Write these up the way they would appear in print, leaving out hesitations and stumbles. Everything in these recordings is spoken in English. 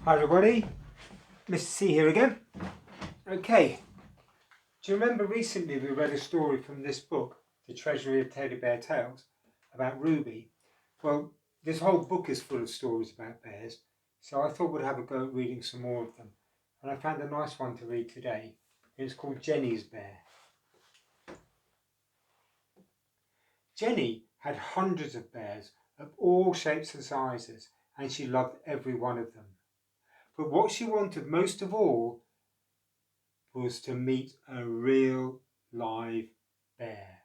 Hi everybody, Mr. C here again. Okay, do you remember recently we read a story from this book, The Treasury of Teddy Bear Tales, about Ruby? Well, this whole book is full of stories about bears, so I thought we'd have a go at reading some more of them. And I found a nice one to read today. It's called Jenny's Bear. Jenny had hundreds of bears of all shapes and sizes, and she loved every one of them. But what she wanted most of all was to meet a real live bear.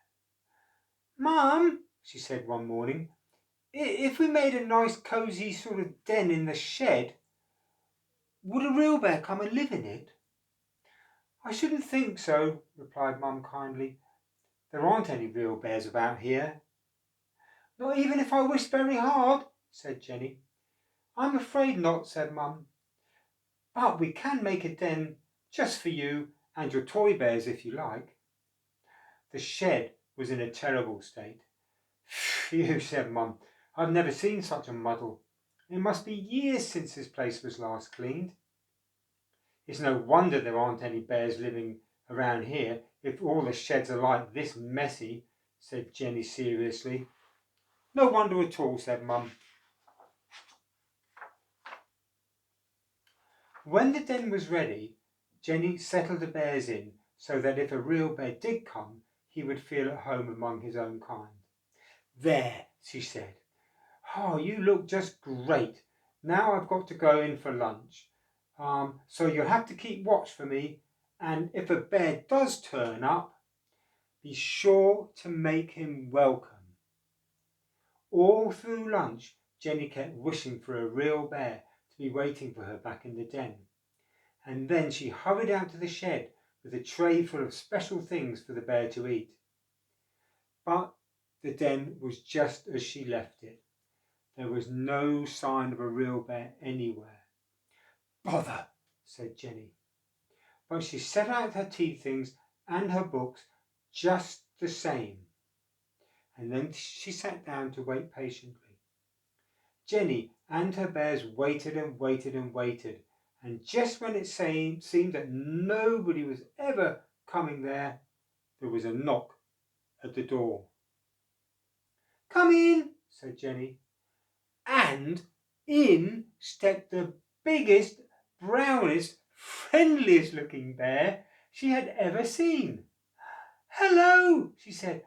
"Mum," she said one morning, "if we made a nice cosy sort of den in the shed, would a real bear come and live in it?" "I shouldn't think so," replied Mum kindly. "There aren't any real bears about here." "Not even if I wished very hard?" said Jenny. "I'm afraid not," said Mum. "But we can make a den just for you and your toy bears if you like." The shed was in a terrible state. "Phew," said Mum, "I've never seen such a muddle. It must be years since this place was last cleaned." "It's no wonder there aren't any bears living around here if all the sheds are like this messy," said Jenny seriously. "No wonder at all," said Mum. When the den was ready, Jenny settled the bears in so that if a real bear did come, he would feel at home among his own kind. "There," she said. "Oh, you look just great. Now I've got to go in for lunch. So you'll have to keep watch for me, and if a bear does turn up, be sure to make him welcome." All through lunch, Jenny kept wishing for a real bear to be waiting for her back in the den. And then she hurried out to the shed with a tray full of special things for the bear to eat. But the den was just as she left it. There was no sign of a real bear anywhere. "Bother," said Jenny. But she set out her tea things and her books just the same. And then she sat down to wait patiently. Jenny and her bears waited and waited and waited. And just when it seemed that nobody was ever coming there was a knock at the door. "Come in," said Jenny. And in stepped the biggest, brownest, friendliest looking bear she had ever seen. "Hello," she said.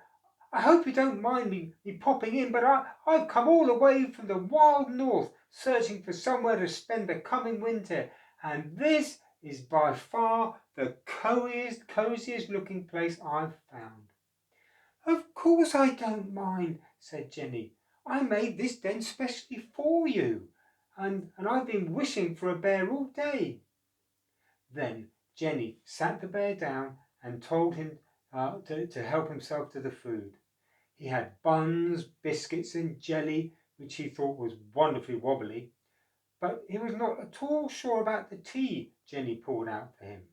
"I hope you don't mind me popping in, but I've come all the way from the wild north searching for somewhere to spend the coming winter, and this is by far the coziest looking place I've found." "Of course I don't mind," said Jenny. "I made this den specially for you, and I've been wishing for a bear all day." Then Jenny sat the bear down and told him to help himself to the food. He had buns, biscuits and jelly, which he thought was wonderfully wobbly, but he was not at all sure about the tea Jenny poured out for him.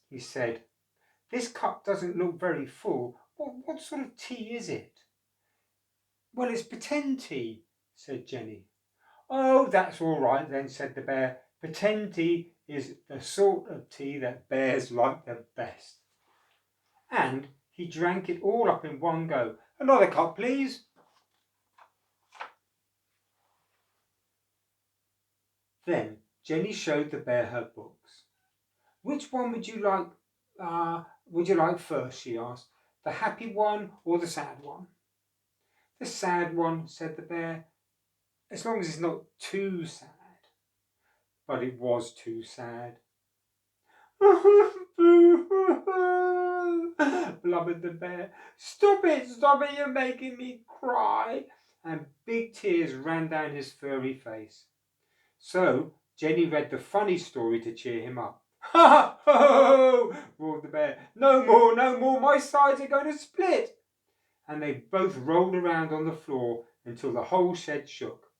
He said, "This cup doesn't look very full. What sort of tea is it?" "Well, it's pretend tea," said Jenny. "Oh, that's all right then," said the bear. "Pretend tea is the sort of tea that bears like the best." And he drank it all up in one go. "Another cup, please." Then Jenny showed the bear her books. "Which one would you like first?" she asked. "The happy one or the sad one?" "The sad one," said the bear, "as long as it's not too sad." But it was too sad. Blubbered the bear. Stop it, you're making me cry." And big tears ran down his furry face. So Jenny read the funny story to cheer him up. "Ha ha ho!" roared the bear. "No more, no more, my sides are going to split." And they both rolled around on the floor until the whole shed shook.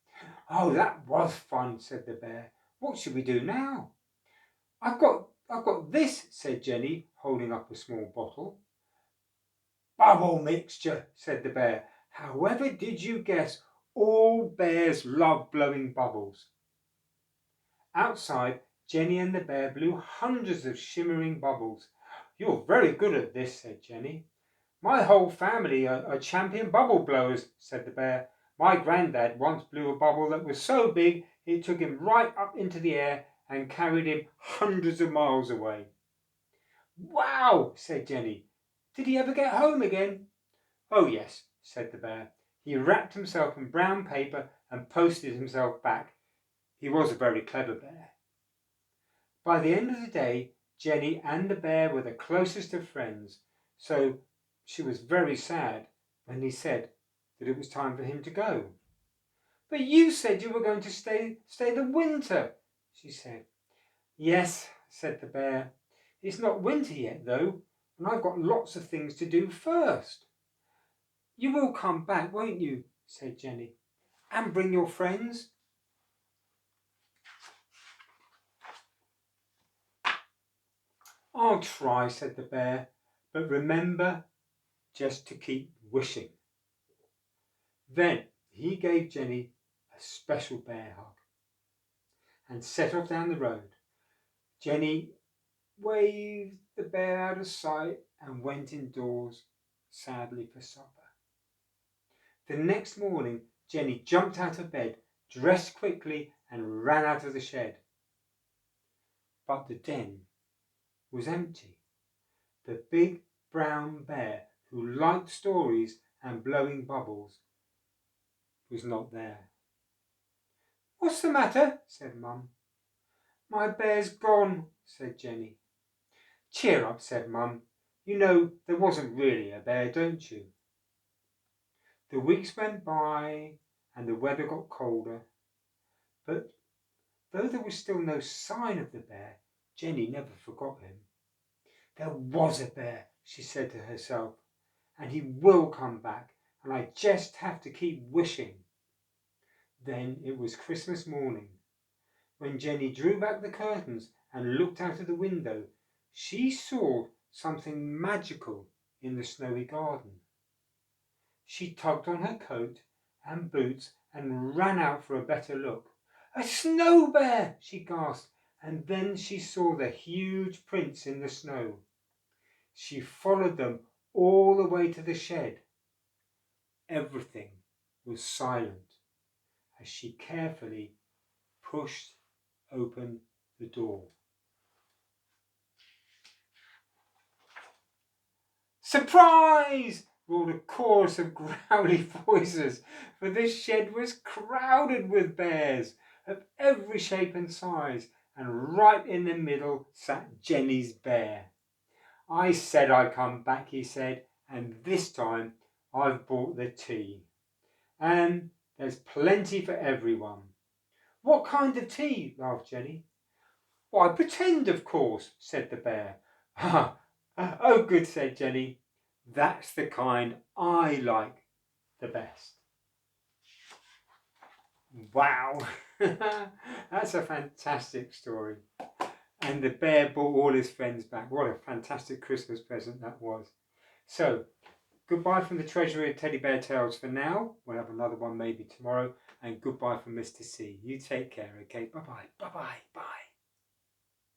"Oh, that was fun," said the bear. "What should we do now?" I've got this," said Jenny, holding up a small bottle. "Bubble mixture," said the bear. "However did you guess all bears love blowing bubbles?" Outside, Jenny and the bear blew hundreds of shimmering bubbles. "You're very good at this," said Jenny. "My whole family are champion bubble blowers," said the bear. "My granddad once blew a bubble that was so big it took him right up into the air and carried him hundreds of miles away." "Wow!" said Jenny. "Did he ever get home again?" "Oh yes," said the bear. "He wrapped himself in brown paper and posted himself back. He was a very clever bear." By the end of the day, Jenny and the bear were the closest of friends, so she was very sad when he said that it was time for him to go. "But you said you were going to stay the winter," she said. "Yes," said the bear. "It's not winter yet, though, and I've got lots of things to do first." "You will come back, won't you?" said Jenny. "And bring your friends?" "I'll try," said the bear, "but remember just to keep wishing." Then he gave Jenny a special bear hug and set off down the road. Jenny waved the bear out of sight and went indoors sadly for supper. The next morning, Jenny jumped out of bed, dressed quickly, and ran out of the shed. But the den was empty. The big brown bear, who liked stories and blowing bubbles, was not there. "What's the matter?" said Mum. "My bear's gone," said Jenny. "Cheer up," said Mum. "You know there wasn't really a bear, don't you?" The weeks went by and the weather got colder, but though there was still no sign of the bear, Jenny never forgot him. "There was a bear," she said to herself, "and he will come back, and I just have to keep wishing." Then it was Christmas morning. When Jenny drew back the curtains and looked out of the window, she saw something magical in the snowy garden. She tugged on her coat and boots and ran out for a better look. "A snow bear!" she gasped, and then she saw the huge prints in the snow. She followed them all the way to the shed. Everything was silent as she carefully pushed open the door. "Surprise!" roared a chorus of growly voices, for this shed was crowded with bears of every shape and size, and right in the middle sat Jenny's bear. "I said I'd come back," he said, "and this time I've brought the tea. And there's plenty for everyone." "What kind of tea?" laughed Jenny. "Why, pretend, of course," said the bear. "Oh, good," said Jenny. "That's the kind I like the best." Wow, that's a fantastic story. And the bear brought all his friends back. What a fantastic Christmas present that was. So, goodbye from the Treasury of Teddy Bear Tales for now. We'll have another one maybe tomorrow. And goodbye from Mr. C. You take care, okay? Bye-bye. Bye-bye. Bye.